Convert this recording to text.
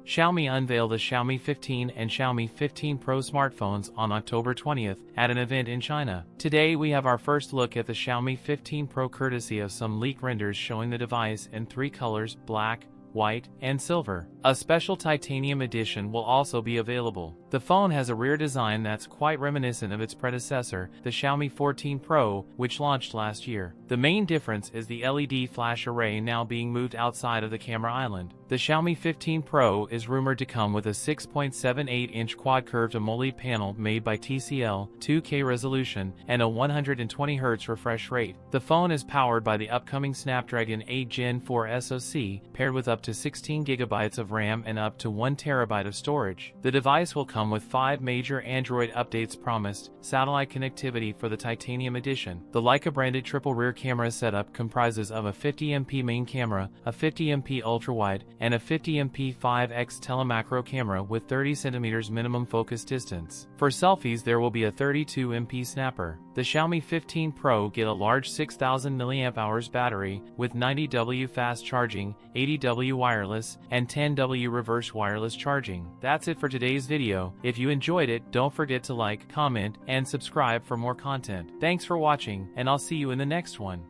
Xiaomi unveiled the Xiaomi 15 and Xiaomi 15 Pro smartphones on October 20th at an event in China. Today we have our first look at the Xiaomi 15 Pro courtesy of some leak renders showing the device in 3 colors: black, white, and silver. A special titanium edition will also be available. The phone has a rear design that's quite reminiscent of its predecessor, the Xiaomi 14 Pro, which launched last year. The main difference is the LED flash array now being moved outside of the camera island. The Xiaomi 15 Pro is rumored to come with a 6.78-inch quad-curved AMOLED panel made by TCL, 2K resolution, and a 120Hz refresh rate. The phone is powered by the upcoming Snapdragon 8 Gen 4 SoC, paired with up to 16 GB of RAM and up to 1 TB of storage. The device will come with 5 major Android updates promised: satellite connectivity for the Titanium Edition. The Leica-branded triple rear camera setup comprises of a 50MP main camera, a 50MP ultrawide, and a 50MP 5x telemacro camera with 30cm minimum focus distance. For selfies, there will be a 32MP snapper. The Xiaomi 15 Pro get a large 6000 mAh battery with 90W fast charging, 80W wireless, and 10W reverse wireless charging. That's it for today's video. If you enjoyed it, don't forget to like, comment, and subscribe for more content. Thanks for watching, and I'll see you in the next one.